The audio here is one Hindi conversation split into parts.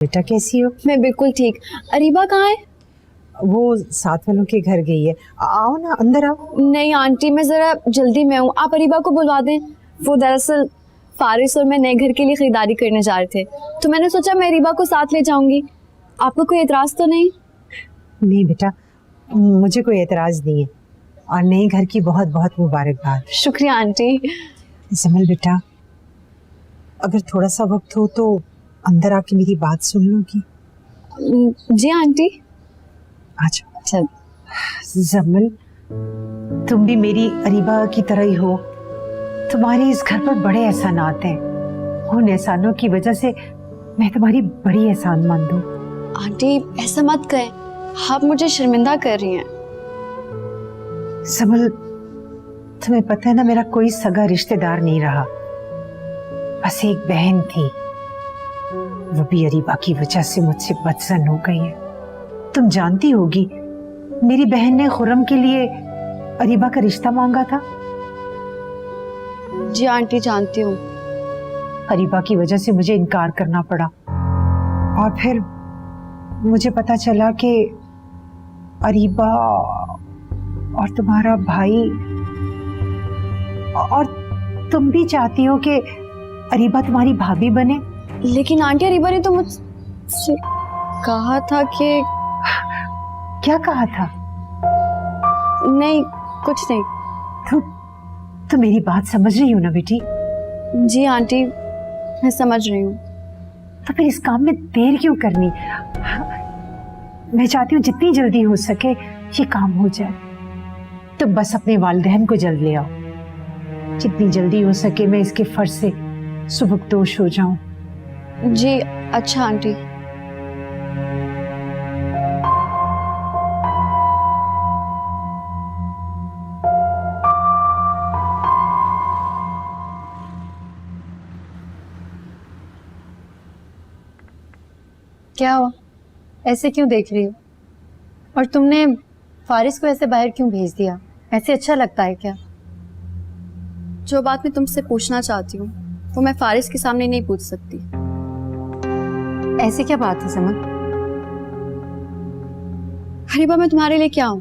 बेटा कैसी हो? मैं बिल्कुल ठीक। अरीबा कहाँ है? वो साथ वालों के घर गई है। आओ ना, अंदर आओ। नहीं आंटी, मैं जरा जल्दी में हूँ, आप अरीबा को बुलवा दें। वो दरअसल फारिस और मैं नए घर के लिए खरीदारी करने जा रहे थे, तो मैंने सोचा मैं अरीबा को साथ ले जाऊंगी। आपको कोई एतराज तो नहीं? नहीं बेटा, मुझे कोई एतराज नहीं है, और नए घर की बहुत बहुत मुबारकबाद। शुक्रिया आंटी। जमल बेटा, अगर थोड़ा सा वक्त हो तो अंदर आके मेरी बात सुन लोगी? जी आंटी। अच्छा। चल। जमल, तुम भी मेरी अरीबा की तरह ही हो। तुम्हारे इस घर पर बड़े एहसानात हैं। उन एहसानों की वजह से मैं तुम्हारी बड़ी एहसानमंद हूँ। आंटी ऐसा मत कहें, आप मुझे शर्मिंदा कर रही हैं। जमल, तुम्हें पता है ना, मेरा कोई सगा रिश्तेदार नहीं रहा, बस एक बहन थी। वो भी अरीबा की वजह से मुझसे बदसन हो गई है। तुम जानती होगी, मेरी बहन ने खुर्रम के लिए अरीबा का रिश्ता मांगा था। जी आंटी जानती हूँ। अरीबा की वजह से मुझे इनकार करना पड़ा, और फिर मुझे पता चला कि अरीबा और तुम्हारा भाई, और तुम भी चाहती हो कि अरीबा तुम्हारी भाभी बने। लेकिन आंटी अरीबा ने तो मुझसे कहा था कि... क्या कहा था? नहीं, कुछ नहीं। तो मेरी बात समझ रही हो ना बेटी? जी आंटी, मैं समझ रही हूँ। तो फिर इस काम में देर क्यों करनी? मैं चाहती हूँ जितनी जल्दी हो सके ये काम हो जाए। तो बस अपने वालिदैन को जल्द ले आओ, जितनी जल्दी हो सके मैं इसके फर्ज से सुबकदोश हो जाऊं। जी अच्छा आंटी। क्या हुआ? ऐसे क्यों देख रही हो? और तुमने फारिस को ऐसे बाहर क्यों भेज दिया? ऐसे अच्छा लगता है क्या? जो बात मैं तुमसे पूछना चाहती हूँ वो मैं फारिस के सामने नहीं पूछ सकती। ऐसी क्या बात है समन? अरीबा, मैं तुम्हारे लिए क्या हूँ?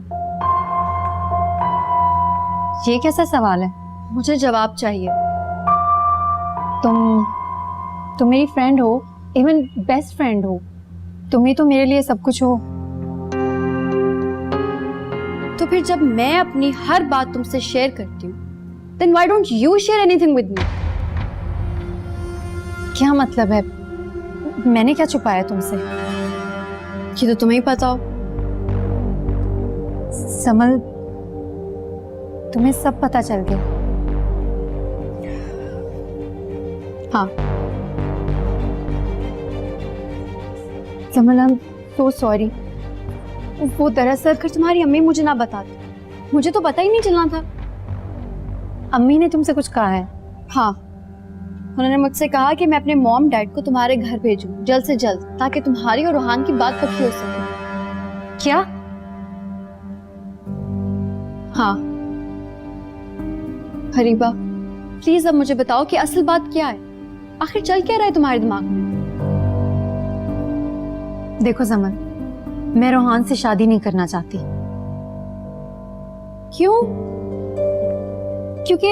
ये कैसा सवाल है? मुझे जवाब चाहिए। तुम मेरी फ्रेंड हो, इवन बेस्ट फ्रेंड हो। तुम ही तो मेरे लिए सब कुछ हो। तो फिर जब मैं अपनी हर बात तुमसे शेयर करती हूँ, then why don't you share anything with me? क्या मतलब है? मैंने क्या छुपाया तुमसे? ये तो तुम्हें ही पता हो। समल, तुम्हें सब पता चल गया? हाँ। समल, I'm so sorry। वो दरअसल अगर तुम्हारी अम्मी मुझे ना बताती, मुझे तो पता ही नहीं चलना था। अम्मी ने तुमसे कुछ कहा है? हाँ, उन्होंने मुझसे कहा कि मैं अपने मॉम डैड को तुम्हारे घर भेजूं जल्द से जल्द, ताकि तुम्हारी और रोहान की बात पक्की हो सके। क्या? हाँ। अरीबा, प्लीज अब मुझे बताओ कि असल बात क्या है? आखिर चल क्या रहा है तुम्हारे दिमाग में? देखो समन, मैं रोहान से शादी नहीं करना चाहती। क्यों? क्योंकि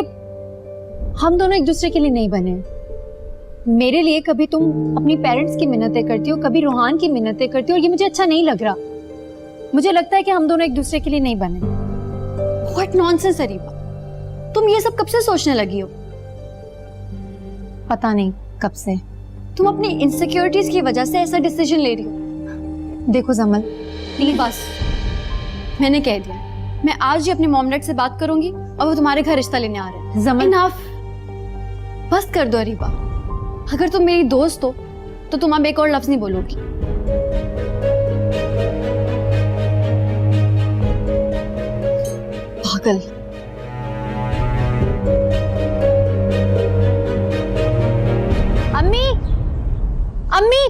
हम दोनों एक दूसरे के लिए नहीं बने। मेरे लिए कभी तुम अपनी पेरेंट्स की मिन्नतें करती हो, कभी रोहान की मिन्नतें करती हो, और ये मुझे अच्छा नहीं लग रहा। मुझे लगता है कि हम दोनों एक दूसरे के लिए नहीं बने। What nonsense अरीबा, तुम ये सब कब से सोचने लगी हो? पता नहीं कब से। तुम अपनी इनसिक्योरिटीज की वजह से ऐसा डिसीजन ले रही हो। देखो जमल, बस मैंने कह दिया, मैं आज ही अपने मॉम डैड से बात करूंगी और वो तुम्हारे घर रिश्ता लेने आ रहे हैं। जमल, इनफ, बस कर दो अरीबा। अगर तुम मेरी दोस्त हो तो तुम अब एक और लफ्ज नहीं बोलोगी। पागल। अम्मी, अम्मी!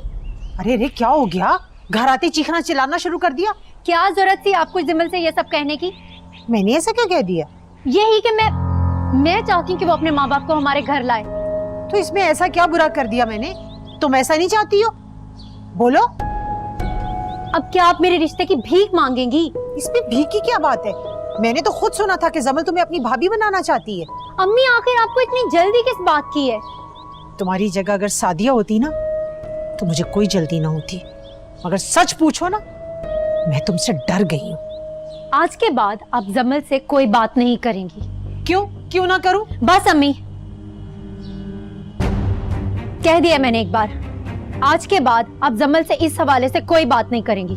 अरे रे, क्या हो गया? घर आते चीखना चिल्लाना शुरू कर दिया। क्या जरूरत थी आपको जमल से ये सब कहने की? मैंने ऐसा क्या कह दिया? यही कि मैं चाहती हूँ कि वो अपने माँ बाप को हमारे घर लाए। तो इसमें ऐसा क्या बुरा कर दिया मैंने? तुम ऐसा नहीं चाहती हो? बोलो। अब क्या आप मेरे रिश्ते की भीख मांगेंगी? इसमें भीख की क्या बात है? मैंने तो खुद सुना था कि जमल तुम्हें अपनी भाभी बनाना चाहती है। अम्मी आखिर आपको इतनी जल्दी किस बात की है? तुम्हारी जगह अगर सादिया होती ना तो मुझे कोई जल्दी ना होती, मगर सच पूछो ना मैं तुमसे डर गई हूँ। आज के बाद आप जमल से कोई बात नहीं करेंगी। क्यों ना करूं? बस अम्मी, कह दिया मैंने एक बार, आज के बाद आप जमल से इस हवाले से कोई बात नहीं करेंगी।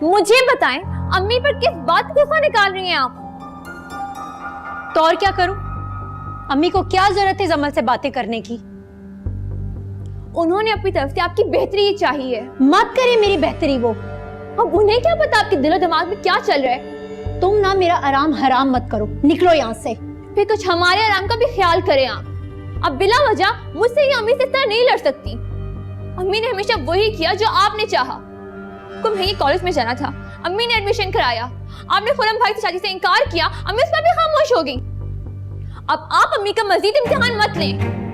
मुझे बताएं, अम्मी पर किस बात का गुस्सा निकाल रही हैं आप? तो और क्या करूं? अम्मी को क्या जरूरत है जमल से बातें करने की? उन्होंने अपनी तरफ से आपकी बेहतरी ही चाहिए। मत करे मेरी बेहतरी वो। अब उन्हें क्या पता आपके दिलो दिमाग में क्या चल रहा है? तुम ना मेरा आराम हराम मत करो, निकलो यहाँ से। फिर कुछ हमारे आराम का भी ख्याल करें आप। अब बिला वजह मुझसे या अम्मी से इस तरह नहीं लड़ सकती। अम्मी ने हमेशा वही किया जो आपने चाहा। आपको महंगी कॉलेज में जाना था, अम्मी ने एडमिशन कराया। आपने खुरम भाई की शादी से इनकार किया, अम्मी उस पर भी खामोश हो गई। अब आप अम्मी का मजीद इम्तिहान मत लें।